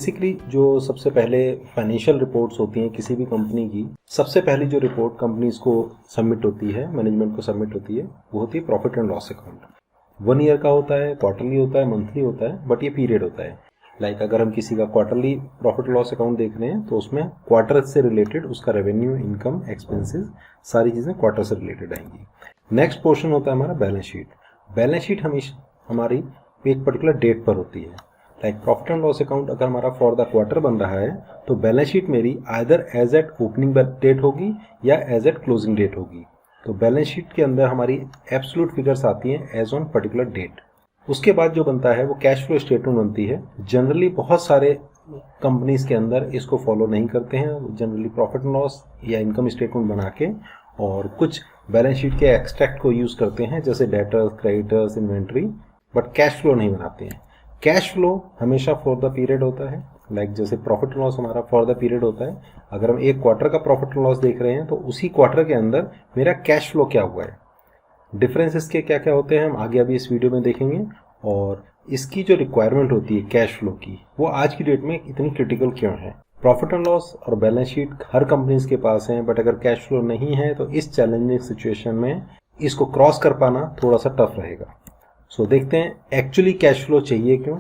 Basically जो सबसे पहले फाइनेंशियल रिपोर्ट्स होती हैं किसी भी कंपनी की, सबसे पहली जो रिपोर्ट कंपनीज को सबमिट होती है, मैनेजमेंट को सबमिट होती है, वो होती है profit and loss account. 1 year का होता है, क्वार्टरली होता है, मंथली होता है, बट ये पीरियड होता है। लाइक अगर हम किसी का क्वार्टरली प्रॉफिट लॉस अकाउंट देख रहे हैं तो उसमें क्वार्टर से रिलेटेड उसका रेवेन्यू, इनकम, एक्सपेंसेस, सारी चीज़ें क्वार्टर से रिलेटेड आएंगी। नेक्स्ट पोर्शन होता है हमारा बैलेंस शीट। बैलेंस शीट हमेशा हमारी एक पर्टिकुलर डेट पर होती है। Like profit and loss account अगर हमारा फॉर द क्वार्टर बन रहा है तो बैलेंस शीट मेरी either as at opening date होगी या एज एट क्लोजिंग डेट होगी। तो बैलेंस शीट के अंदर हमारी एब्सोल्यूट फिगर्स आती हैं एज ऑन पर्टिकुलर डेट। उसके बाद जो बनता है वो कैश फ्लो स्टेटमेंट बनती है। जनरली बहुत सारे कंपनीज के अंदर इसको फॉलो नहीं करते हैं, जनरली प्रॉफिट एंड लॉस या इनकम स्टेटमेंट बना के और कुछ बैलेंस शीट के एक्सट्रैक्ट को यूज करते हैं, जैसे debtors, creditors, inventory, but cash flow नहीं बनाते हैं। कैश फ्लो हमेशा फॉर द पीरियड होता है। लाइक जैसे प्रॉफिट एंड लॉस हमारा फॉर द पीरियड होता है। अगर हम एक क्वार्टर का प्रॉफिट एंड लॉस देख रहे हैं तो उसी क्वार्टर के अंदर मेरा कैश फ्लो क्या हुआ है, डिफरेंसेस के क्या क्या होते हैं हम आगे अभी इस वीडियो में देखेंगे। और इसकी जो रिक्वायरमेंट होती है कैश फ्लो की, वो आज की डेट में इतनी क्रिटिकल क्यों है। प्रॉफिट एंड लॉस और बैलेंस शीट हर कंपनीज के पास है, बट अगर कैश फ्लो नहीं है तो इस चैलेंजिंग सिचुएशन में इसको क्रॉस कर पाना थोड़ा सा टफ रहेगा। सो देखते हैं एक्चुअली कैश फ्लो चाहिए क्यों।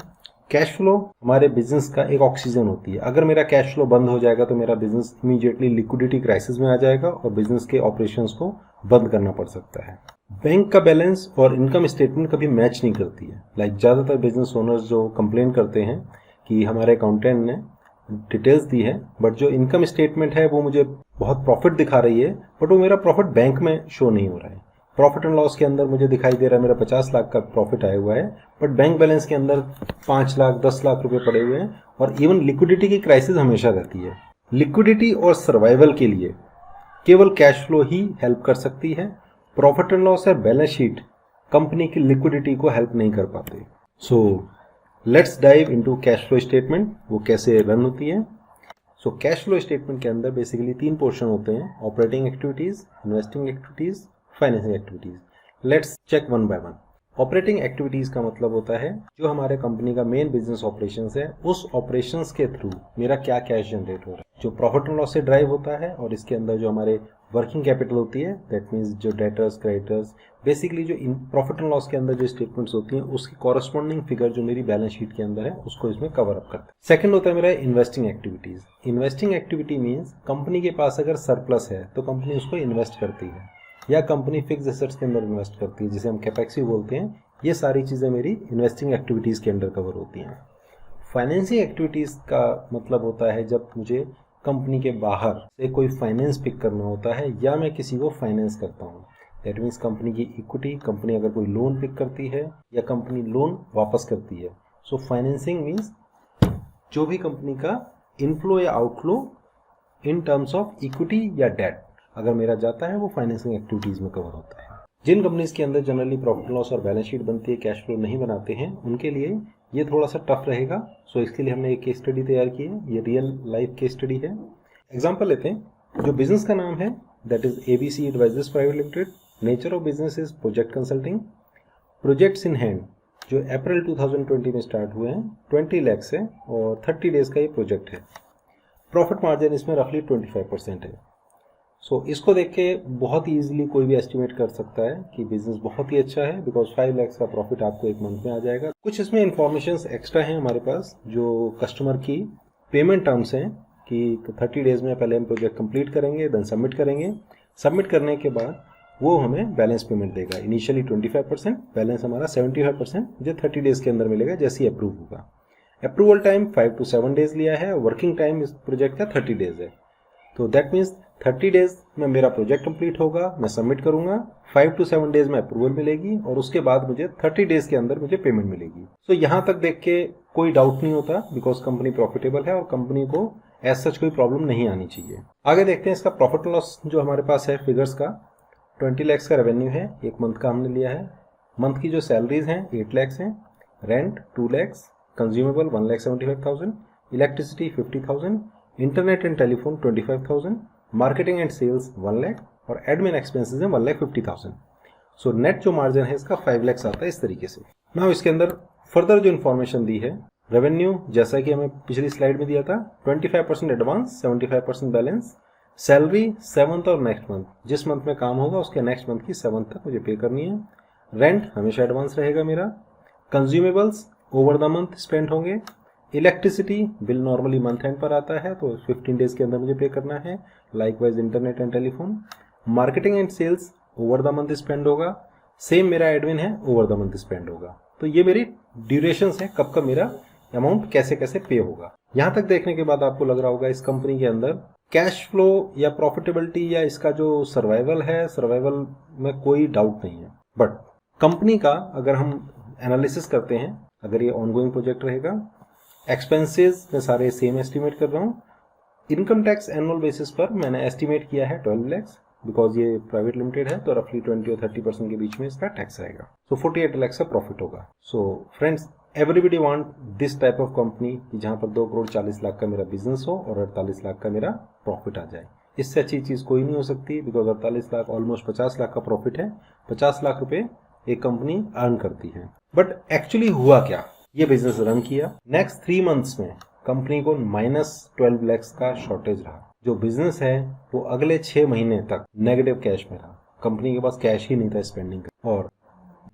कैश फ्लो हमारे बिजनेस का एक ऑक्सीजन होती है। अगर मेरा कैश फ्लो बंद हो जाएगा तो मेरा बिजनेस इमीडिएटली लिक्विडिटी क्राइसिस में आ जाएगा और बिजनेस के ऑपरेशंस को बंद करना पड़ सकता है। बैंक का बैलेंस और इनकम स्टेटमेंट कभी मैच नहीं करती है। लाइक ज़्यादातर बिजनेस ओनर्स जो कंप्लेन करते हैं कि हमारे अकाउंटेंट ने डिटेल्स दी है बट जो इनकम स्टेटमेंट है वो मुझे बहुत प्रॉफिट दिखा रही है, बट वो मेरा प्रॉफिट बैंक में शो नहीं हो रहा है। प्रॉफिट एंड लॉस के अंदर मुझे दिखाई दे रहा है मेरा 50 लाख का प्रॉफिट आया हुआ है, बट बैंक बैलेंस के अंदर 5 लाख 10 लाख रुपए पड़े हुए हैं और इवन लिक्विडिटी की क्राइसिस हमेशा रहती है। लिक्विडिटी और सर्वाइवल के लिए केवल कैश फ्लो ही हेल्प कर सकती है। प्रॉफिट एंड लॉस है बैलेंस शीट कंपनी की लिक्विडिटी को हेल्प नहीं कर पाते। So let's dive into cash flow statement, वो कैसे रन होती है। सो कैश फ्लो स्टेटमेंट के अंदर बेसिकली 3 पोर्शन होते हैं, operating activities, investing activities, financing activities. Let's check one by one. Operating activities का मतलब होता है जो हमारे कंपनी का मेन बिजनेस ऑपरेशंस है, उस ऑपरेशंस के थ्रू मेरा क्या कैश जनरेट हो रहा है, जो प्रॉफिट एंड लॉस से ड्राइव होता है। और इसके अंदर जो हमारे वर्किंग कैपिटल होती है, दैट मीन्स जो डेटर्स, क्रेडिटर्स, बेसिकली जो प्रॉफिट एंड लॉस के अंदर जो स्टेटमेंट्स होती हैं उसकी कॉरस्पॉन्डिंग फिगर जो मेरी बैलेंस शीट के अंदर है उसको इसमें कवर अप करता है। सेकंड होता है मेरा investing activities. Investing activity means company के पास अगर सरप्लस है तो कंपनी उसको इन्वेस्ट करती है या कंपनी फिक्स एसेट्स के अंदर इन्वेस्ट करती है, जिसे हम कैपेक्स भी बोलते हैं। ये सारी चीज़ें मेरी इन्वेस्टिंग एक्टिविटीज़ के अंडर कवर होती हैं। फाइनेंसिंग एक्टिविटीज़ का मतलब होता है जब मुझे कंपनी के बाहर से कोई फाइनेंस पिक करना होता है या मैं किसी को फाइनेंस करता हूँ। दैट मीन्स कंपनी की इक्विटी, कंपनी अगर कोई लोन पिक करती है या कंपनी लोन वापस करती है। सो फाइनेंसिंग मीन्स जो भी कंपनी का इनफ्लो या outflow in terms of equity या डेट अगर मेरा जाता है वो फाइनेंसिंग एक्टिविटीज में कवर होता है। जिन कंपनीज के अंदर जनरली प्रॉफिट लॉस और बैलेंस शीट बनती है, कैश फ्लो नहीं बनाते हैं, उनके लिए ये थोड़ा सा टफ रहेगा। सो इसके लिए हमने एक केस स्टडी तैयार की है। ये रियल लाइफ केस स्टडी है। एग्जांपल लेते हैं। जो बिजनेस का नाम है that is ABC advisers private limited. Nature of business is project consulting. Projects in hand जो अप्रैल 2020 में स्टार्ट हुए हैं 20 लाख से और 30 डेज का ये प्रोजेक्ट है। प्रॉफिट मार्जिन इसमें रफली 25% है। सो इसको देख के बहुत ही ईजिली कोई भी एस्टिमेट कर सकता है कि बिजनेस बहुत ही अच्छा है, बिकॉज 5 लाख का प्रॉफिट आपको एक मंथ में आ जाएगा। कुछ इसमें इंफॉर्मेशन एक्स्ट्रा हैं हमारे पास, जो कस्टमर की पेमेंट टर्म्स हैं कि 30 डेज में पहले हम प्रोजेक्ट कंप्लीट करेंगे, देन सबमिट करेंगे। सबमिट करने के बाद वो हमें बैलेंस पेमेंट देगा। इनिशियली 25%, बैलेंस हमारा 75% मुझे 30 डेज के अंदर मिलेगा जैसे ही अप्रूव होगा। अप्रूवल टाइम 5 to 7 डेज लिया है, वर्किंग टाइम इस प्रोजेक्ट का 30 डेज है। तो दैट मीन्स 30 डेज में मेरा प्रोजेक्ट कंप्लीट होगा, मैं सबमिट करूंगा, 5 to 7 डेज में अप्रूवल मिलेगी और उसके बाद मुझे 30 डेज के अंदर मुझे पेमेंट मिलेगी। सो यहाँ तक देख के कोई डाउट नहीं होता, बिकॉज कंपनी प्रॉफिटेबल है और कंपनी को एज सच कोई प्रॉब्लम नहीं आनी चाहिए। आगे देखते हैं इसका प्रॉफिट लॉस जो हमारे पास है फिगर्स का। 20 लाख का रेवेन्यू है, एक मंथ का हमने लिया है। मंथ की जो सैलरीज हैं 8 लाख हैं, rent 2 lakh, consumable 1,75,000, electricity 50,000, internet and telephone 25,000, marketing and sales 1 lakh और एडमिन एक्सपेंसेस हैं 1,50,000। सो नेट जो मार्जिन है इसका 5 लाख आता है इस तरीके से। नाउ इसके अंदर फर्दर जो इन्फॉर्मेशन दी है रेवेन्यू जैसा कि हमें पिछली स्लाइड में दिया था 25% एडवांस, 75% बैलेंस। सैलरी 7th और नेक्स्ट मंथ, जिस मंथ में काम होगा उसके नेक्स्ट मंथ की 7th तक मुझे पे करनी है। रेंट हमेशा एडवांस रहेगा मेरा। Consumables over the month spend होंगे। Electricity bill normally month end पर आता है तो 15 डेज के अंदर मुझे पे करना है। Likewise internet and telephone. Marketing and sales over the month spend होगा। सेम मेरा एडमिन है, ओवर द मंथ स्पेंड होगा। तो ये मेरी ड्यूरेशंस है, कब कब मेरा अमाउंट कैसे कैसे पे होगा। यहां तक देखने के बाद आपको लग रहा होगा इस कंपनी के अंदर कैश फ्लो या प्रॉफिटेबिलिटी या इसका जो सर्वाइवल है, सर्वाइवल में कोई डाउट नहीं है। बट कंपनी का अगर हम एनालिसिस करते हैं, अगर ये ऑनगोइंग प्रोजेक्ट रहेगा, एक्सपेंसेस मैं सारे सेम एस्टिमेट कर रहा हूँ। इनकम टैक्स एनुअल बेसिस पर मैंने एस्टिमेट किया है 12 lakhs, बिकॉज ये प्राइवेट लिमिटेड है तो रफली 20 और 30% के बीच में इसका टैक्स रहेगा। सो 48 lakhs का प्रॉफिट होगा। So friends, everybody want this type of company जहां पर 2 करोड़ 40 लाख का मेरा बिजनेस हो और 48 लाख का मेरा प्रॉफिट आ जाए। इससे अच्छी चीज कोई नहीं हो सकती, बिकॉज 48 लाख ऑलमोस्ट 50 लाख का प्रॉफिट है। 50 लाख रुपए एक कंपनी अर्न करती है। बट एक्चुअली हुआ क्या, ये बिजनेस रन किया, नेक्स्ट 3 months में कंपनी को -12 lakhs का शॉर्टेज रहा। जो बिजनेस है वो अगले 6 महीने तक नेगेटिव कैश में रहा। कंपनी के पास कैश ही नहीं था स्पेंडिंग का। और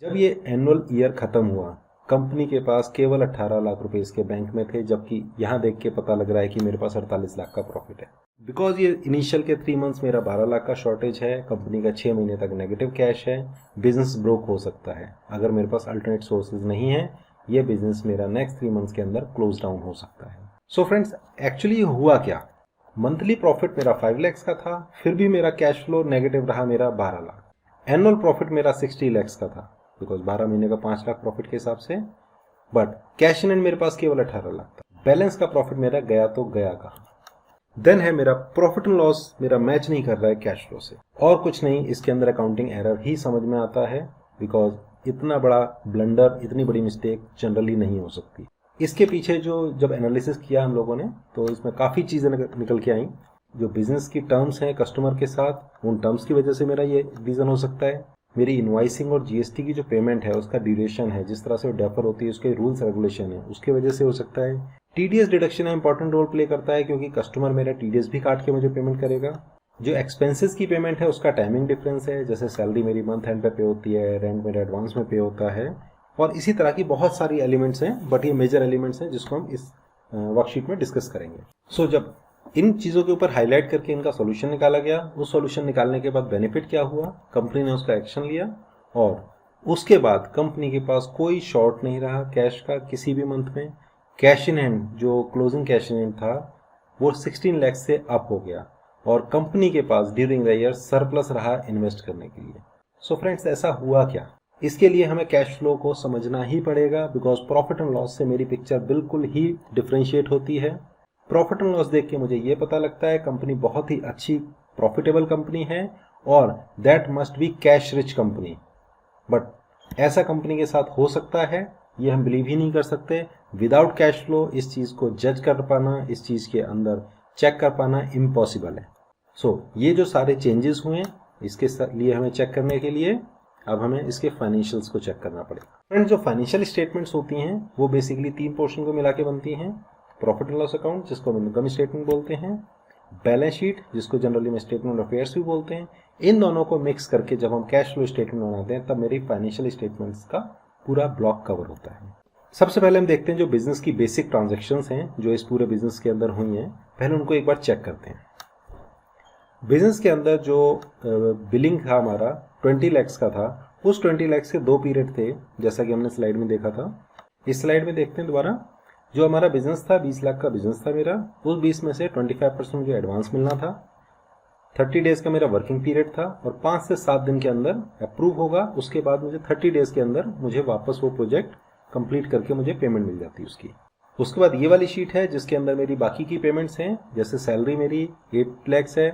जब ये एनुअल ईयर खत्म हुआ, कंपनी के पास केवल 18 लाख रुपए इसके बैंक में थे, जबकि यहाँ देख के पता लग रहा है कि मेरे पास 48 लाख का प्रॉफिट है। बिकॉज ये इनिशियल के 3 months मेरा 12 लाख का शॉर्टेज है, कंपनी का 6 महीने तक नेगेटिव कैश है, बिजनेस ब्रोक हो सकता है। अगर मेरे पास अल्टरनेट सोर्सेज नहीं है, ये बिजनेस मेरा नेक्स्ट 3 months के अंदर क्लोज डाउन हो सकता है। सो फ्रेंड्स, एक्चुअली हुआ क्या, मंथली प्रॉफिट मेरा 5 lakhs का था, फिर भी मेरा कैश फ्लो नेगेटिव रहा मेरा 12 लाख। एनुअल प्रॉफिट मेरा 60 lakhs का था, बिकॉज 12 महीने का 5 लाख प्रॉफिट के हिसाब से। बट कैश इन एंड मेरे पास केवल 18 लाख था। बैलेंस का प्रॉफिट मेरा गया तो गया कहाँ। देन है मेरा प्रॉफिट एंड लॉस मेरा मैच नहीं कर रहा है कैश फ्लो से, और कुछ नहीं, इसके अंदर अकाउंटिंग एरर ही समझ में आता है, बिकॉज इतना बड़ा ब्लंडर, इतनी बड़ी मिस्टेक जनरली नहीं हो सकती। इसके पीछे जो जब एनालिसिस किया हम लोगों ने, तो इसमें काफ़ी चीज़ें निकल के आई। जो बिजनेस की टर्म्स हैं कस्टमर के साथ, उन टर्म्स की वजह से मेरा ये रीज़न हो सकता है। मेरी इनवाइसिंग और जीएसटी की जो पेमेंट है उसका ड्यूरेशन है, जिस तरह से वो डेफर होती है, उसके रूल्स रेगुलेशन है, उसकी वजह से हो सकता है। TDS deduction important role play करता है, क्योंकि कस्टमर मेरा टीडीएस भी काट के मुझे पेमेंट करेगा। जो एक्सपेंसेस की पेमेंट है उसका टाइमिंग डिफरेंस है, जैसे सैलरी मेरी मंथ एंड पे होती है, रेंट मेरा एडवांस में पे होता है, और इसी तरह की बहुत सारी एलिमेंट्स हैं, बट ये मेजर एलिमेंट्स हैं जिसको हम इस वर्कशीट में डिस्कस करेंगे। सो जब इन चीज़ों के ऊपर हाईलाइट करके इनका सॉल्यूशन निकाला गया, उस सॉल्यूशन निकालने के बाद बेनिफिट क्या हुआ, कंपनी ने उसका एक्शन लिया, और उसके बाद कंपनी के पास कोई शॉर्ट नहीं रहा कैश का किसी भी मंथ में। कैश इन हैंड, जो क्लोजिंग कैश इन हैंड था, वो 16 lakhs से अप हो गया, और कंपनी के पास ड्यूरिंग द ईयर सरप्लस रहा इन्वेस्ट करने के लिए। सो फ्रेंड्स, ऐसा हुआ क्या, इसके लिए हमें कैश फ्लो को समझना ही पड़ेगा, बिकॉज प्रॉफिट एंड लॉस से मेरी पिक्चर बिल्कुल ही डिफ्रेंशिएट होती है। प्रॉफिट एंड लॉस देख के मुझे ये पता लगता है कंपनी बहुत ही अच्छी प्रॉफिटेबल कंपनी है, और that must be cash rich company. But ऐसा कंपनी के साथ हो सकता है, ये हम बिलीव ही नहीं कर सकते। विदाउट कैश फ्लो इस चीज़ को जज कर पाना, इस चीज़ के अंदर चेक कर पाना इम्पॉसिबल है। सो ये जो सारे चेंजेस हुए, इसके लिए हमें चेक करने के लिए अब हमें इसके फाइनेंशियल्स को चेक करना पड़ेगा। फ्रेंड्स, जो फाइनेंशियल स्टेटमेंट्स होती हैं वो बेसिकली 3 पोर्शन को मिला के बनती हैं। प्रॉफिट एंड लॉस अकाउंट, जिसको हम इनकम स्टेटमेंट बोलते हैं, बैलेंस शीट, जिसको जनरली में स्टेटमेंट ऑफ अफेयर्स भी बोलते हैं। इन दोनों को मिक्स करके जब हम कैश फ्लो स्टेटमेंट बनाते हैं, तब मेरी फाइनेंशियल स्टेटमेंट्स का पूरा ब्लॉक कवर होता है। सबसे पहले हम देखते हैं जो बिजनेस की बेसिक ट्रांजैक्शंस हैं जो इस पूरे बिजनेस के अंदर हुई हैं, पहले उनको एक बार चेक करते हैं। बिजनेस के अंदर जो बिलिंग था हमारा 20 lakhs का था, उस 20 lakhs के 2 पीरियड थे, जैसा कि हमने स्लाइड में देखा था। इस स्लाइड में देखते हैं दोबारा। जो हमारा बिजनेस था 20 लाख का बिजनेस था मेरा, उस 20 में से 25% मुझे एडवांस मिलना था। 30 डेज का मेरा वर्किंग पीरियड था, और 5 से 7 दिन के अंदर अप्रूव होगा। उसके बाद मुझे 30 डेज के अंदर मुझे वापस वो प्रोजेक्ट कंप्लीट करके मुझे पेमेंट मिल जाती है उसकी। उसके बाद ये वाली शीट है जिसके अंदर मेरी बाकी की पेमेंट्स हैं, जैसे सैलरी मेरी 8 lakhs है।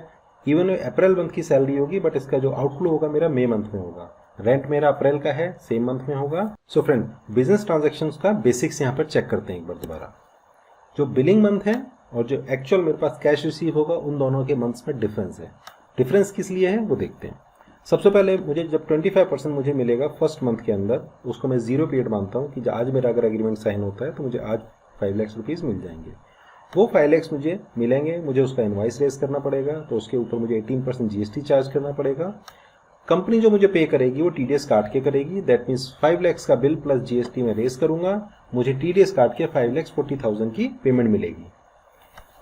इवन अप्रैल मंथ की सैलरी होगी, बट इसका जो आउटफ्लो होगा मेरा मई मंथ में होगा। रेंट मेरा अप्रैल का है, सेम मंथ में होगा। सो फ्रेंड, बिजनेस ट्रांजैक्शंस का बेसिक्स यहाँ पर चेक करते हैं एक बार दोबारा। जो बिलिंग मंथ है और जो एक्चुअल मेरे पास कैश रिसीव होगा, उन दोनों के मंथ्स में डिफरेंस है। डिफरेंस किस लिए है वो देखते हैं। सबसे पहले मुझे जब 25% मुझे मिलेगा फर्स्ट मंथ के अंदर, उसको मैं 0 पीरियड मानता हूँ कि आज मेरा अगर एग्रीमेंट साइन होता है तो मुझे आज 5 लाख रुपीज़ मिल जाएंगे। वो 5 लाख मुझे मिलेंगे, मुझे उसका इनवाइस रेज करना पड़ेगा, तो उसके ऊपर मुझे 18% GST चार्ज करना पड़ेगा। कंपनी जो मुझे पे करेगी वो TDS काट के करेगी, दैट मीन्स 5 लाख का बिल प्लस GST में रेज करूंगा, मुझे TDS काट के 5,40,000 की पेमेंट मिलेगी।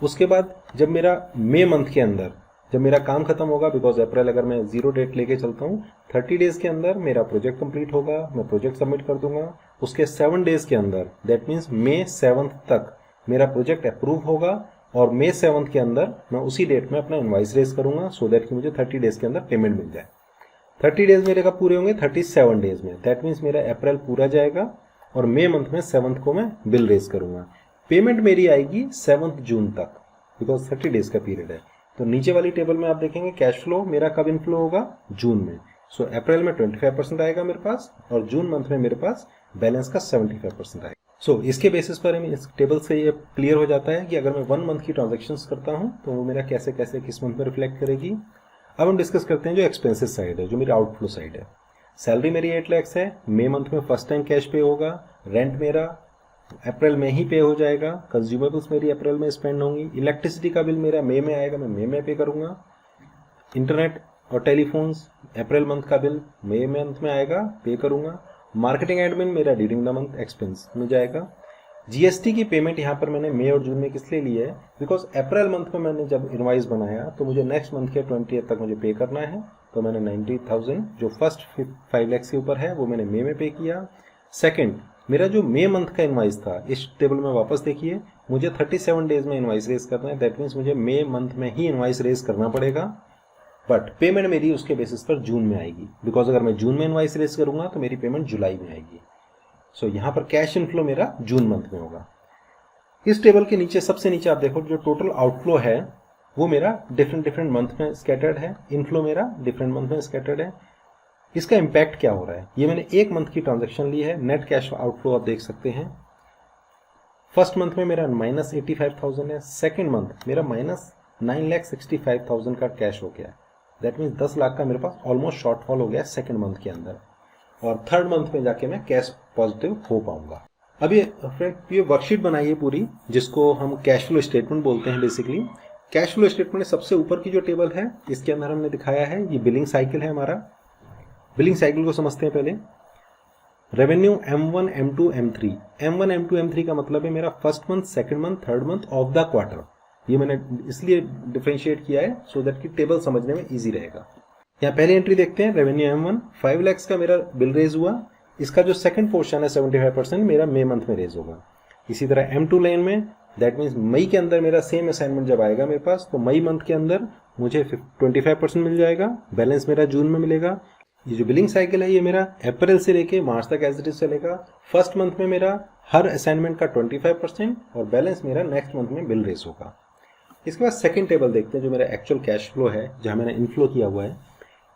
उसके बाद जब मेरा मई मंथ के अंदर जब मेरा काम खत्म होगा, बिकॉज अप्रैल अगर मैं 0 डेट लेके चलता हूँ, 30 डेज के अंदर मेरा प्रोजेक्ट कंप्लीट होगा, मैं प्रोजेक्ट सबमिट कर दूंगा। उसके 7 डेज के अंदर, दैट मीन्स मई 7 तक मेरा प्रोजेक्ट अप्रूव होगा और मई 7 के अंदर मैं उसी डेट में अपना इनवाइस रेज करूंगा, सो दैट कि मुझे 30 डेज के अंदर पेमेंट मिल जाए। 30 डेज मेरे कब पूरे होंगे? 37 डेज में। दैट मीन्स मेरा अप्रैल पूरा जाएगा और मई मंथ में 7 को मैं बिल रेज करूंगा। पेमेंट मेरी आएगी 7 जून तक, बिकॉज 30 डेज का पीरियड है। तो नीचे वाली टेबल में आप देखेंगे कैश फ्लो मेरा कब इनफ्लो होगा? जून में। सो अप्रैल में 25% आएगा मेरे पास और जून मंथ में मेरे पास बैलेंस का 75% आएगा। सो इसके बेसिस पर हम इस टेबल से ये क्लियर हो जाता है कि अगर मैं 1 मंथ की ट्रांजेक्शन्स करता हूँ तो वो मेरा कैसे कैसे किस मंथ में रिफ्लेक्ट करेगी। अब हम डिस्कस करते हैं जो एक्सपेंसेस साइड है, जो मेरी आउटफ्लो साइड है। सैलरी मेरी 8 लाख है, मई मंथ में फर्स्ट टाइम कैश पे होगा। रेंट मेरा अप्रैल में ही पे हो जाएगा। कंज्यूमेबल्स मेरी अप्रैल में स्पेंड होंगी। इलेक्ट्रिसिटी का बिल मेरा मई में आएगा, मैं मई में पे करूंगा। इंटरनेट और टेलीफोन्स अप्रैल मंथ का बिल मई मंथ में आएगा, पे करूंगा। मार्केटिंग एडमिन मेरा ड्यूरिंग द मंथ एक्सपेंस में जाएगा। जीएसटी की पेमेंट यहाँ पर मैंने मई और जून में किस लिए ली है? बिकॉज अप्रैल मंथ में मैंने जब इनवाइस बनाया तो मुझे नेक्स्ट मंथ के 20 तक मुझे पे करना है, तो मैंने 90,000 जो फर्स्ट 5 लाख के ऊपर है वो मैंने मई में पे किया। सेकंड, मेरा जो मई मंथ का इनवाइस था, इस टेबल में वापस देखिए, मुझे 37 डेज में इनवाइस रेज करना है। दैट मीन्स मुझे मई मंथ में ही इनवाइस रेज करना पड़ेगा, बट पेमेंट मेरी उसके बेसिस पर जून में आएगी। बिकॉज अगर मैं जून में इनवाइस रेज करूंगा तो मेरी पेमेंट जुलाई में आएगी। सो यहाँ पर कैश इनफ्लो मेरा जून मंथ में होगा। इस टेबल के नीचे सबसे नीचे आप देखो जो टोटल आउटफ्लो है वो मेरा डिफरेंट मंथ में स्कैटर्ड है। इनफ्लो मेरा डिफरेंट मंथ में स्कैटर्ड है। इसका इम्पैक्ट क्या हो रहा है? ये मैंने 1 मंथ की ट्रांजेक्शन ली है। नेट कैश आउटफ्लो आप देख सकते हैं। फर्स्ट मंथ में मेरा -85,000 है। सेकेंड मंथ मेरा -9,65,000 का कैश हो गया। दैट मीन्स 10 लाख का मेरे पास ऑलमोस्ट शॉर्टफॉल हो गया सेकेंड मंथ के अंदर, और थर्ड मंथ में जाके मैं कैश पॉजिटिव हो पाऊंगा। अब ये वर्कशीट बनाइए पूरी, जिसको हम कैश फ्लो स्टेटमेंट बोलते हैं। बेसिकली कैश फ्लो स्टेटमेंट सबसे ऊपर की जो टेबल है इसके अंदर हमने दिखाया है ये बिलिंग साइकिल है हमारा। बिलिंग साइकिल को समझते हैं पहले। Revenue M1, M2, M3। M1, M2, M3 का मतलब है मेरा first month, second month, third month of the quarter. ये मैंने इसलिए डिफरेंशिएट किया है सो दैट कि टेबल समझने में इजी रहेगा। यहाँ पहली एंट्री देखते हैं, रेवेन्यू M1 5 लाख का मेरा बिल रेज हुआ। इसका जो सेकंड पोर्शन है 75% मेरा मई मंथ में रेज होगा। इसी तरह M2 लाइन में दैट मीन्स मई के अंदर मेरा सेम असाइनमेंट जब आएगा मेरे पास तो मई मंथ के अंदर मुझे 25% मिल जाएगा, बैलेंस मेरा जून में मिलेगा। ये जो बिलिंग साइकिल है ये मेरा अप्रैल से लेके मार्च तक एज इट इज चलेगा। फर्स्ट मंथ में मेरा हर असाइनमेंट का 25% और बैलेंस मेरा नेक्स्ट मंथ में बिल रेज होगा। इसके बाद सेकंड टेबल देखते हैं जो मेरा एक्चुअल कैश फ्लो है, जहां मैंने इनफ्लो किया हुआ है।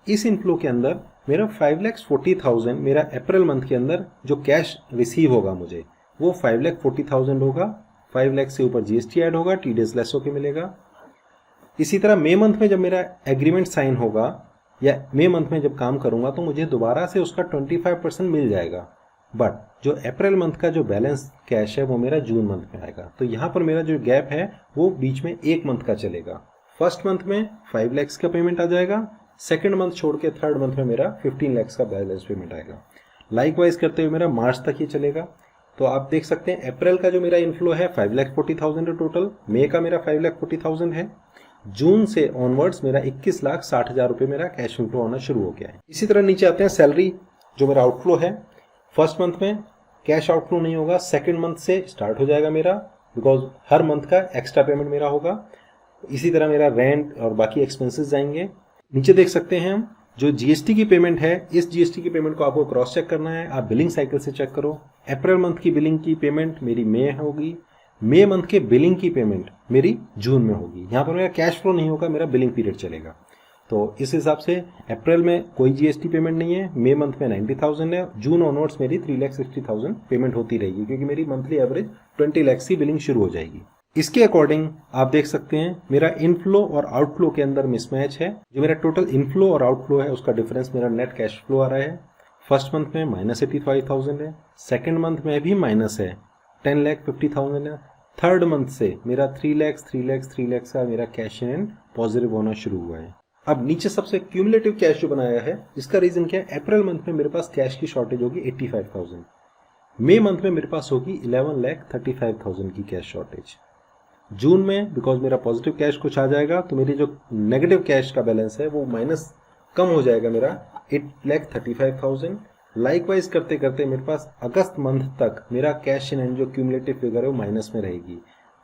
इस इनफ्लो के अंदर मेरा 5,40,000 मेरा अप्रैल मंथ के अंदर जो कैश रिसीव होगा मुझे वो 5,40,000 होगा। 5 लाख से ऊपर जीएसटी ऐड होगा, टीडीएस लेस होकर मिलेगा। इसी तरह मई मंथ में जब मेरा एग्रीमेंट साइन होगा या मई मंथ में जब काम करूंगा तो मुझे दोबारा से उसका 25% मिल जाएगा, बट जो अप्रैल मंथ का जो बैलेंस कैश है वो मेरा जून मंथ में आएगा। तो यहाँ पर मेरा जो गैप है वो बीच में 1 मंथ का चलेगा। फर्स्ट मंथ में 5 लाख का पेमेंट आ जाएगा, सेकेंड मंथ छोड़ के थर्ड मंथ में मेरा 15 लाख का बैलेंस पेमेंट आएगा। लाइकवाइज करते हुए मेरा मार्च तक ही चलेगा। तो आप देख सकते हैं अप्रैल का जो मेरा इनफ्लो है 5,40,000 है टोटल, मई का मेरा 5,40,000 है, जून से ऑनवर्ड्स मेरा 21,60,000 रुपये मेरा कैश इनफ्लो होना शुरू हो गया है। इसी तरह नीचे आते हैं सैलरी जो मेरा आउटफ्लो है। फर्स्ट मंथ में कैश आउटफ्लो नहीं होगा, सेकेंड मंथ से स्टार्ट हो जाएगा मेरा, बिकॉज हर मंथ का एक्स्ट्रा पेमेंट मेरा होगा। इसी तरह मेरा रेंट और बाकी एक्सपेंसेस जाएंगे। नीचे देख सकते हैं हम जो जीएसटी की पेमेंट है, इस जीएसटी की पेमेंट को आपको क्रॉस चेक करना है। आप बिलिंग साइकिल से चेक करो। अप्रैल मंथ की बिलिंग की पेमेंट मेरी मई होगी, मई मंथ के बिलिंग की पेमेंट मेरी जून में होगी। यहाँ पर मेरा कैश फ्लो नहीं होगा, मेरा बिलिंग पीरियड चलेगा। तो इस हिसाब से अप्रैल में कोई जीएसटी पेमेंट नहीं है, मई मंथ में 90,000 है, जून ऑनवर्ड्स मेरी 3,60,000 पेमेंट होती रहेगी, क्योंकि मेरी मंथली एवरेज 20 लाख की बिलिंग शुरू हो जाएगी। इसके अकॉर्डिंग आप देख सकते हैं मेरा इनफ्लो और आउटफ्लो के अंदर मिसमैच है। जो मेरा टोटल इनफ्लो और आउटफ्लो है उसका डिफरेंस मेरा नेट कैश फ्लो आ रहा है। फर्स्ट मंथ में -85,000 है, सेकेंड मंथ में भी माइनस है, 10,50,000 है। थर्ड मंथ से मेरा 3 लाख का मेरा कैश इन हैंड पॉजिटिव होना शुरू हुआ है। अब नीचे सबसे क्यूमुलेटिव कैश जो बनाया है, इसका रीजन क्या है? अप्रैल मंथ में मेरे पास कैश की शॉर्टेज होगी 85,000, मई मंथ में मेरे पास होगी 11,35,000 की कैश शॉर्टेज। जून में बिकॉज मेरा पॉजिटिव कैश कुछ आ जाएगा तो मेरी जो नेगेटिव कैश का बैलेंस है वो माइनस कम हो जाएगा मेरा 8,35,000। लाइकवाइज करते करते मेरे पास अगस्त मंथ तक मेरा कैश इन हैंड जो क्यूमुलेटिव फिगर है वो माइनस में रहेगी।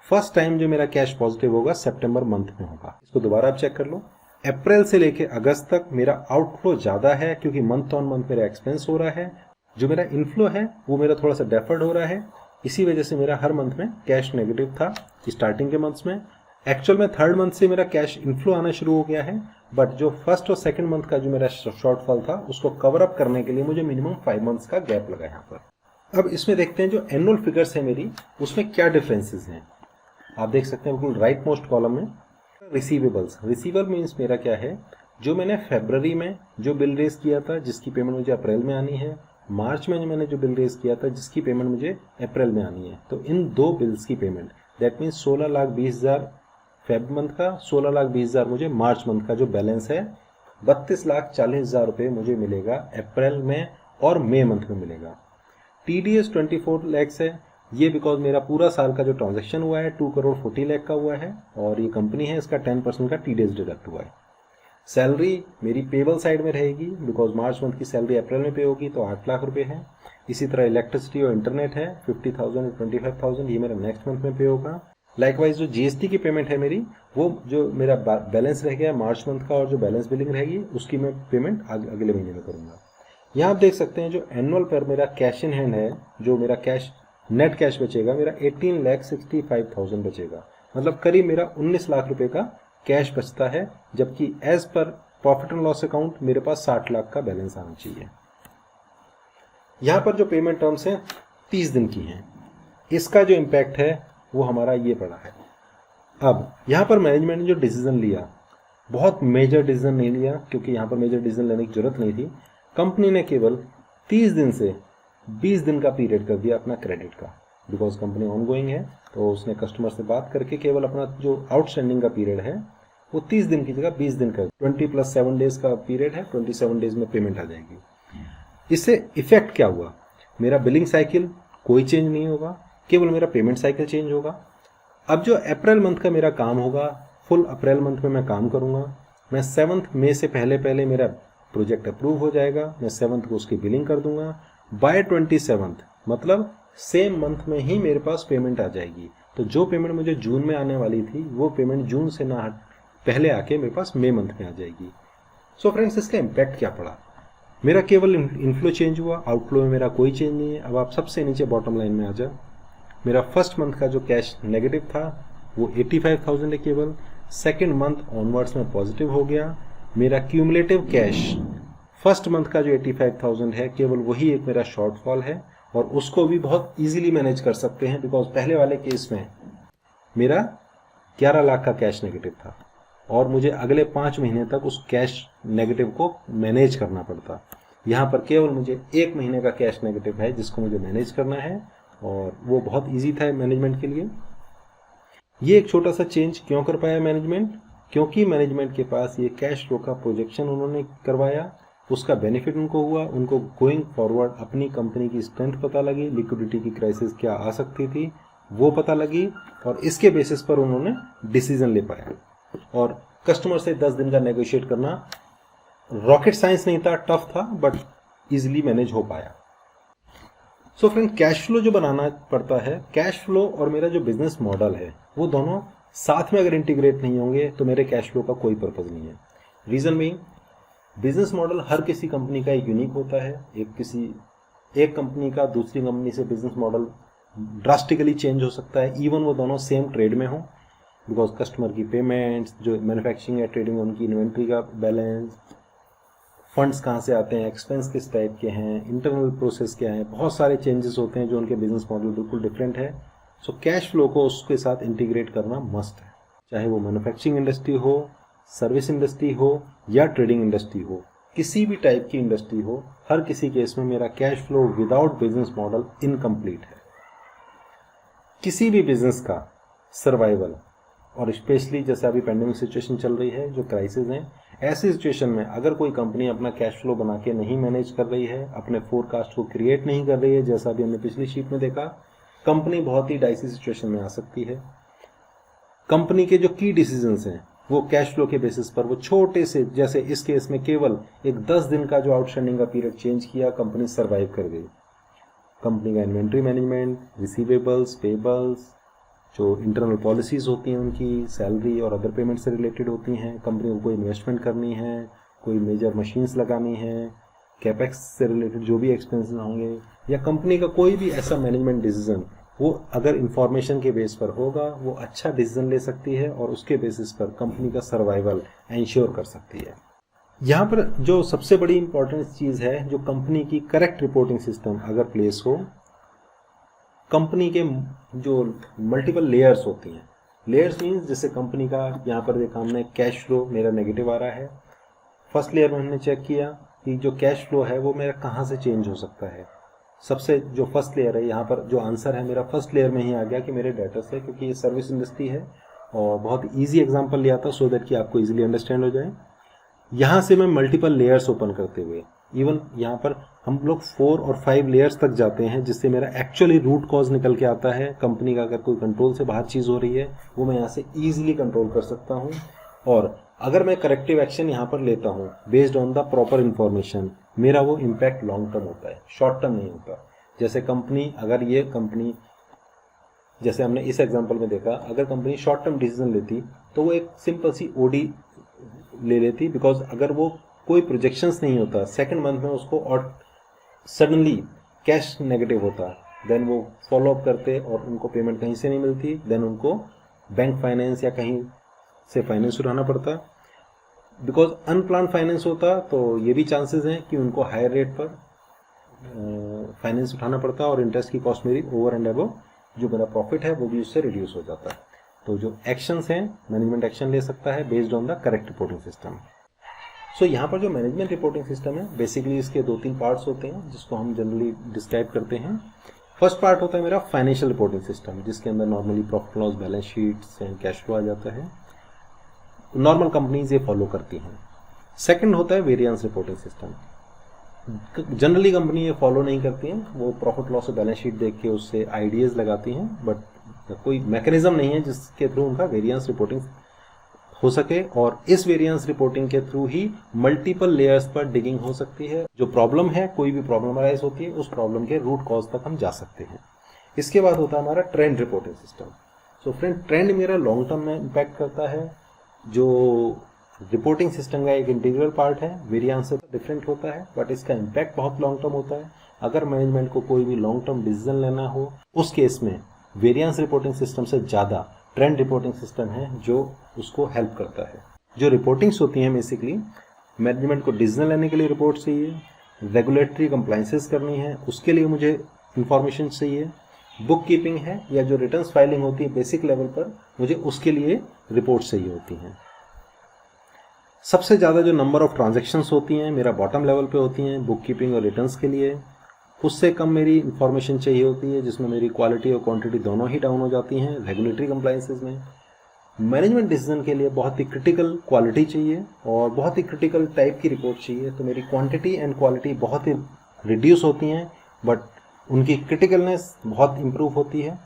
फर्स्ट टाइम जो मेरा कैश पॉजिटिव होगा सितंबर मंथ में होगा। इसको दोबारा आप चेक कर लो। अप्रैल से लेके अगस्त तक मेरा आउटफ्लो ज्यादा है क्योंकि मंथ ऑन मंथ मेरा एक्सपेंस हो रहा है। जो मेरा इनफ्लो है वो मेरा थोड़ा सा डेफर्ड हो रहा है, इसी वजह से मेरा हर मंथ में कैश नेगेटिव था स्टार्टिंग के मंथ्स में। एक्चुअल में थर्ड मंथ से मेरा कैश इनफ्लो आना शुरू हो गया है, बट जो फर्स्ट और सेकंड मंथ का जो मेरा शॉर्टफॉल था उसको कवर अप करने के लिए मुझे मिनिमम 5 मंथ्स का गैप लगा यहाँ पर। अब इसमें देखते हैं जो एनुअल फिगर्स है मेरी उसमें क्या डिफरेंसेस हैं। आप देख सकते हैं बिल्कुल राइट मोस्ट कॉलम में रिसीवेबल्स। रिसीवेबल मीन्स मेरा क्या है, जो मैंने फरवरी में जो बिल रेज किया था जिसकी पेमेंट मुझे अप्रैल में आनी है, मार्च में मैंने जो बिल रेज किया था जिसकी पेमेंट मुझे अप्रैल में आनी है, तो इन दो बिल्स की payment that means 16,20,000 Feb month का, 16,20,000 मुझे मार्च मंथ का जो बैलेंस है 32,40,000 रुपये मुझे मिलेगा अप्रैल में और मई मंथ में मिलेगा। TDS 24 lakhs है, ये बिकॉज मेरा पूरा साल का जो ट्रांजेक्शन हुआ है 2,40,00,000 का हुआ है और ये कंपनी है इसका 10% का TDS डिडक्ट हुआ है। सैलरी मेरी पेबल साइड में रहेगी बिकॉज मार्च मंथ की सैलरी अप्रैल में पे होगी तो 8 लाख रुपए है। इसी तरह इलेक्ट्रिसिटी और इंटरनेट है 50,000 और 25,000, ये मेरा नेक्स्ट मंथ में पे होगा। लाइकवाइज जो GST की पेमेंट है मेरी, वो जो मेरा बैलेंस रह गया मार्च मंथ का और जो बैलेंस बिलिंग रहेगी उसकी मैं पेमेंट अगले महीने में करूंगा। यहाँ आप देख सकते हैं जो एनुअल पर मेरा कैश इन हैंड है, जो मेरा कैश नेट कैश बचेगा मेरा 18,65,000 बचेगा, मतलब करीब मेरा 19 लाख रुपए का कैश बचता है, जबकि as per profit and loss account मेरे पास 60 लाख का बैलेंस आना चाहिए। यहाँ पर जो पेमेंट टर्म्स हैं 30 दिन की हैं, इसका जो इम्पैक्ट है वो हमारा ये पड़ा है। अब यहाँ पर मैनेजमेंट ने जो डिसीजन लिया, बहुत मेजर डिसीजन नहीं लिया क्योंकि यहाँ पर मेजर डिसीजन लेने की जरूरत नहीं थी। कंपनी ने केवल 30 दिन से 20 दिन का पीरियड कर दिया अपना क्रेडिट का, बिकॉज कंपनी ऑनगोइंग है तो उसने कस्टमर से बात करके केवल अपना जो आउटस्टैंडिंग का पीरियड है वो 30 दिन की जगह 20 दिन का 20 + 7 डेज का पीरियड है, 27 डेज में पेमेंट आ जाएगी। इससे इफेक्ट क्या हुआ, मेरा बिलिंग साइकिल कोई चेंज नहीं होगा, केवल मेरा पेमेंट साइकिल चेंज होगा। अब जो अप्रैल मंथ का मेरा काम होगा, फुल अप्रैल मंथ में मैं काम करूंगा, मैं 7 मई से पहले पहले मेरा प्रोजेक्ट अप्रूव हो जाएगा, मैं 7 को उसकी बिलिंग कर दूंगा। बाय 27 मतलब सेम मंथ में ही मेरे पास पेमेंट आ जाएगी। तो जो पेमेंट मुझे जून में आने वाली थी वो पेमेंट जून से ना पहले आके मेरे पास मई मंथ में आ जाएगी। सो फ्रेंड्स, इसका इम्पैक्ट क्या पड़ा, मेरा केवल इनफ्लो चेंज हुआ, आउटफ्लो में मेरा कोई चेंज नहीं है। अब आप सबसे नीचे बॉटम लाइन में आ जाओ, मेरा फर्स्ट मंथ का जो कैश नेगेटिव था वो 85,000 है केवल, सेकेंड मंथ ऑनवर्ड्स में पॉजिटिव हो गया। मेरा क्यूमुलेटिव कैश फर्स्ट मंथ का जो 85,000 है केवल वही एक मेरा शॉर्टफॉल है और उसको भी बहुत इजीली मैनेज कर सकते हैं बिकॉज पहले वाले केस में मेरा 11 लाख का कैश नेगेटिव था और मुझे अगले 5 महीने तक उस कैश नेगेटिव को मैनेज करना पड़ता। यहाँ पर केवल मुझे 1 महीने का कैश नेगेटिव है जिसको मुझे मैनेज करना है और वो बहुत इजी था मैनेजमेंट के लिए। ये एक छोटा सा चेंज क्यों कर पाया मैनेजमेंट, क्योंकि मैनेजमेंट के पास ये कैश फ्लो का प्रोजेक्शन उन्होंने करवाया, उसका बेनिफिट उनको हुआ, उनको गोइंग फॉरवर्ड अपनी कंपनी की स्ट्रेंथ पता लगी, लिक्विडिटी की क्राइसिस क्या आ सकती थी वो पता लगी और इसके बेसिस पर उन्होंने डिसीजन ले पाया। और कस्टमर से 10 दिन का नेगोशिएट करना रॉकेट साइंस नहीं था, टफ था, बट इजीली मैनेज हो पाया। सो फ्रेंड, कैश फ्लो जो बनाना पड़ता है, कैश फ्लो और मेरा जो बिजनेस मॉडल है वो दोनों साथ में अगर इंटीग्रेट नहीं होंगे तो मेरे कैश फ्लो का कोई पर्पज नहीं है। रीजन बीइंग, बिजनेस मॉडल हर किसी कंपनी का एक यूनिक होता है। एक कंपनी का दूसरी कंपनी से बिजनेस मॉडल ड्रास्टिकली चेंज हो सकता है, इवन वो दोनों सेम ट्रेड में हो, बिकॉज कस्टमर की पेमेंट्स, जो मैन्युफैक्चरिंग या ट्रेडिंग उनकी इन्वेंट्री का बैलेंस, फंड्स कहाँ से आते हैं, एक्सपेंस किस टाइप के हैं, इंटरनल प्रोसेस क्या है, बहुत सारे चेंजेस होते हैं जो उनके बिजनेस मॉडल बिल्कुल डिफरेंट है। सो कैश फ्लो को उसके साथ इंटीग्रेट करना मस्ट है, चाहे वो मैन्युफैक्चरिंग इंडस्ट्री हो, सर्विस इंडस्ट्री हो या ट्रेडिंग इंडस्ट्री हो, किसी भी टाइप की इंडस्ट्री हो, हर किसी केस में मेरा cash flow without business model incomplete है। किसी भी बिजनेस का सर्वाइवल, और स्पेशली जैसे अभी पेंडेमिक सिचुएशन चल रही है, जो क्राइसिस हैं, ऐसी सिचुएशन में अगर कोई कंपनी अपना कैश फ्लो बना के नहीं मैनेज कर रही है, अपने फोरकास्ट को क्रिएट नहीं कर रही है, जैसा अभी हमने पिछली शीट में देखा, कंपनी बहुत ही डाइसी सिचुएशन में आ सकती है। कंपनी के जो की डिसीजंस हैं वो कैश फ्लो के बेसिस पर, वो छोटे से, जैसे इस केस में केवल एक 10 दिन का जो आउटस्टैंडिंग का पीरियड चेंज किया, कंपनी सर्वाइव कर गई। कंपनी का इन्वेंट्री मैनेजमेंट, रिसीवेबल्स, पेबल्स, जो इंटरनल पॉलिसीज होती हैं उनकी, सैलरी और अदर पेमेंट से रिलेटेड होती हैं, कंपनी को कोई इन्वेस्टमेंट करनी है, कोई मेजर मशीन्स लगानी है, कैपेक्स से रिलेटेड जो भी एक्सपेंसेस होंगे, या कंपनी का कोई भी ऐसा मैनेजमेंट डिसीजन, वो अगर इंफॉर्मेशन के बेस पर होगा वो अच्छा डिसीजन ले सकती है और उसके बेसिस पर कंपनी का सर्वाइवल इंश्योर कर सकती है। यहाँ पर जो सबसे बड़ी इंपॉर्टेंट चीज़ है, जो कंपनी की करेक्ट रिपोर्टिंग सिस्टम अगर प्लेस हो, कंपनी के जो मल्टीपल लेयर्स होती हैं, लेयर्स मीन्स जैसे कंपनी का यहाँ पर देखा हमने कैश फ्लो मेरा नेगेटिव आ रहा है, फर्स्ट लेयर में हमने चेक किया कि जो कैश फ्लो है वो मेरा कहाँ से चेंज हो सकता है। सबसे जो फर्स्ट लेयर है, यहाँ पर जो आंसर है मेरा फर्स्ट लेयर में ही आ गया कि मेरे डेटर्स है, क्योंकि ये सर्विस इंडस्ट्री है और बहुत ईजी एग्जांपल लिया था सो दैट कि आपको इजीली अंडरस्टैंड हो जाए। यहाँ से मैं मल्टीपल लेयर्स ओपन करते हुए, इवन यहाँ पर हम लोग 4 और 5 लेयर्स तक जाते हैं, जिससे मेरा एक्चुअली रूट कॉज निकल के आता है। कंपनी का अगर कोई कंट्रोल से बाहर चीज़ हो रही है वो मैं यहाँ से ईजिली कंट्रोल कर सकता हूँ, और अगर मैं करेक्टिव एक्शन यहाँ पर लेता हूँ based on the proper information, मेरा वो इम्पैक्ट लॉन्ग टर्म होता है, शॉर्ट टर्म नहीं होता। जैसे कंपनी, अगर ये कंपनी, जैसे हमने इस एग्जांपल में देखा, अगर कंपनी शॉर्ट टर्म डिसीजन लेती तो वो एक सिंपल सी ओडी ले लेती, बिकॉज अगर वो कोई प्रोजेक्शंस नहीं होता, सेकंड मंथ में उसको और सडनली कैश नेगेटिव होता, देन वो फॉलो अप करते और उनको पेमेंट कहीं से नहीं मिलती, देन उनको बैंक फाइनेंस या कहीं से फाइनेंस उठाना पड़ता। बिकॉज अनप्लान फाइनेंस होता तो ये भी चांसेस हैं कि उनको हायर रेट पर फाइनेंस उठाना पड़ता और इंटरेस्ट की कॉस्ट मेरी ओवर एंड अबव जो मेरा प्रॉफिट है वो भी उससे रिड्यूस हो जाता है। तो जो एक्शंस हैं, मैनेजमेंट एक्शन ले सकता है based on the correct reporting system. So यहाँ पर जो मैनेजमेंट रिपोर्टिंग सिस्टम है, बेसिकली इसके 2-3 पार्ट्स होते हैं जिसको हम जनरली डिस्क्राइब करते हैं। फर्स्ट पार्ट होता है मेरा फाइनेंशियल रिपोर्टिंग सिस्टम, जिसके अंदर normally profit loss, balance sheets and cash flow आ जाता है। नॉर्मल कंपनीज ये फॉलो करती हैं। सेकंड होता है variance reporting system. Generally company ये फॉलो नहीं करती हैं, वो प्रॉफिट लॉस और बैलेंस शीट देख के उससे आइडियाज लगाती हैं, बट कोई मैकेनिज्म नहीं है जिसके थ्रू उनका वेरिएंस रिपोर्टिंग हो सके, और इस वेरिएंस रिपोर्टिंग के थ्रू ही मल्टीपल लेयर्स पर डिगिंग हो सकती है। जो प्रॉब्लम है, कोई भी प्रॉब्लम अराइज होती है, उस प्रॉब्लम के रूट कॉज तक हम जा सकते हैं। इसके बाद होता है हमारा trend reporting system. So friend, trend मेरा लॉन्ग टर्म में इम्पैक्ट करता है, जो रिपोर्टिंग सिस्टम का एक इंटीग्रल पार्ट है। वेरिएंस से डिफरेंट होता है बट इसका इम्पैक्ट बहुत लॉन्ग टर्म होता है। अगर मैनेजमेंट को कोई भी लॉन्ग टर्म डिसीजन लेना हो, उस केस में वेरिएंस रिपोर्टिंग सिस्टम से ज़्यादा ट्रेंड रिपोर्टिंग सिस्टम है जो उसको हेल्प करता है। जो रिपोर्टिंग्स होती हैं, बेसिकली मैनेजमेंट को डिसीजन लेने के लिए रिपोर्ट चाहिए, रेगुलेटरी कंप्लाइंसेस करनी है उसके लिए मुझे इंफॉर्मेशन चाहिए, बुक कीपिंग है या जो रिटर्न्स फाइलिंग होती है बेसिक लेवल पर, मुझे उसके लिए रिपोर्ट चाहिए होती हैं। सबसे ज़्यादा जो नंबर ऑफ ट्रांजैक्शंस होती हैं मेरा बॉटम लेवल पे होती हैं बुक कीपिंग और रिटर्न्स के लिए। उससे कम मेरी इंफॉर्मेशन चाहिए होती है जिसमें मेरी क्वालिटी और क्वांटिटी दोनों ही डाउन हो जाती हैं रेगुलेटरी कंप्लाइंसेस में। मैनेजमेंट डिसीजन के लिए बहुत ही क्रिटिकल क्वालिटी चाहिए और बहुत ही क्रिटिकल टाइप की रिपोर्ट चाहिए, तो मेरी क्वांटिटी एंड क्वालिटी बहुत ही रिड्यूस होती हैं बट उनकी क्रिटिकलनेस बहुत इंप्रूव होती है,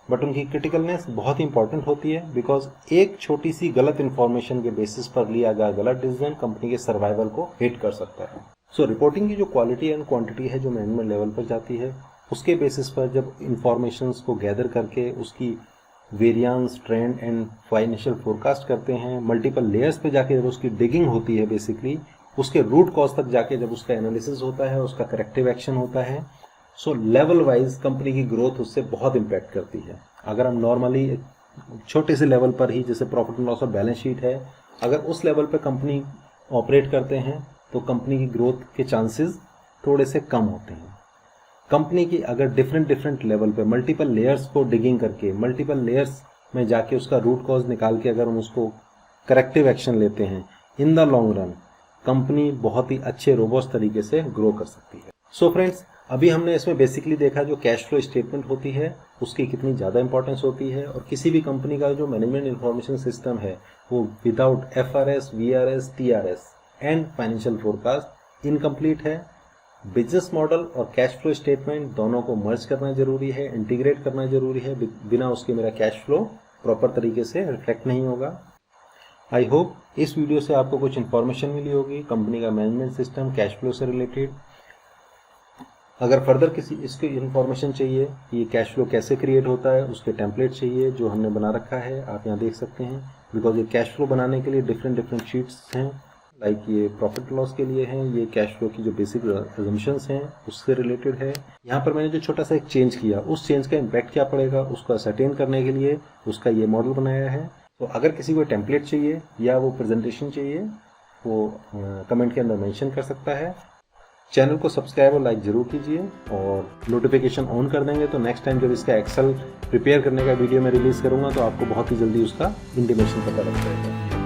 बट उनकी क्रिटिकलनेस बहुत इंपॉर्टेंट होती है बिकॉज एक छोटी सी गलत इंफॉर्मेशन के बेसिस पर लिया गया गलत डिसीजन कंपनी के सर्वाइवल को हिट कर सकता है। सो रिपोर्टिंग की जो क्वालिटी एंड क्वांटिटी है जो मैनेजमेंट लेवल पर जाती है, उसके बेसिस पर जब इंफॉर्मेशंस को गैदर करके उसकी variance, trend and financial forecast करते हैं, मल्टीपल लेयर्स पे जाके जब उसकी डिगिंग होती है, बेसिकली उसके रूट कॉज तक जाके जब उसका एनालिसिस होता है, उसका करेक्टिव एक्शन होता है, सो लेवल वाइज कंपनी की ग्रोथ उससे बहुत इम्पैक्ट करती है। अगर हम नॉर्मली छोटे से लेवल पर ही, जैसे प्रॉफिट एंड लॉस और बैलेंस शीट है, अगर उस लेवल पर कंपनी ऑपरेट करते हैं तो कंपनी की ग्रोथ के चांसेस थोड़े से कम होते हैं। कंपनी की अगर डिफरेंट लेवल पे मल्टीपल लेयर्स को डिगिंग करके, मल्टीपल लेयर्स में जाके उसका रूट कॉज निकाल के अगर हम उसको करेक्टिव एक्शन लेते हैं, in the long run company बहुत ही अच्छे रोबस्ट तरीके से ग्रो कर सकती है। सो फ्रेंड्स, अभी हमने इसमें बेसिकली देखा जो कैश फ्लो स्टेटमेंट होती है उसकी कितनी ज़्यादा इंपॉर्टेंस होती है, और किसी भी कंपनी का जो मैनेजमेंट इंफॉर्मेशन सिस्टम है वो without FRS, VRS, TRS and financial forecast incomplete है। बिजनेस मॉडल और कैश फ्लो स्टेटमेंट दोनों को मर्ज करना जरूरी है, इंटीग्रेट करना जरूरी है, बिना उसके मेरा कैश फ्लो प्रॉपर तरीके से रिफ्लेक्ट नहीं होगा। आई होप इस वीडियो से आपको कुछ इन्फॉर्मेशन मिली होगी कंपनी का मैनेजमेंट सिस्टम कैश फ्लो से रिलेटेड। अगर फर्दर किसी इसकी इन्फॉर्मेशन चाहिए, ये कैश फ्लो कैसे क्रिएट होता है, उसके टेम्पलेट चाहिए जो हमने बना रखा है, आप यहाँ देख सकते हैं। बिकॉज ये कैश फ्लो बनाने के लिए डिफरेंट शीट्स हैं, लाइक ये प्रॉफिट लॉस के लिए हैं, ये कैश फ्लो की जो बेसिक अजम्पशंस हैं उससे रिलेटेड है। यहाँ पर मैंने जो छोटा सा एक चेंज किया, उस चेंज का इम्पैक्ट क्या पड़ेगा उसको असरटेन करने के लिए उसका ये मॉडल बनाया है। तो अगर किसी को टेम्पलेट चाहिए या वो प्रेजेंटेशन चाहिए वो कमेंट के अंदर मेंशन कर सकता है। चैनल को सब्सक्राइब और लाइक जरूर कीजिए और नोटिफिकेशन ऑन कर देंगे तो नेक्स्ट टाइम जब इसका एक्सेल प्रिपेयर करने का वीडियो मैं रिलीज़ करूँगा तो आपको बहुत ही जल्दी उसका इंटीमेशन पता लग जाएगा।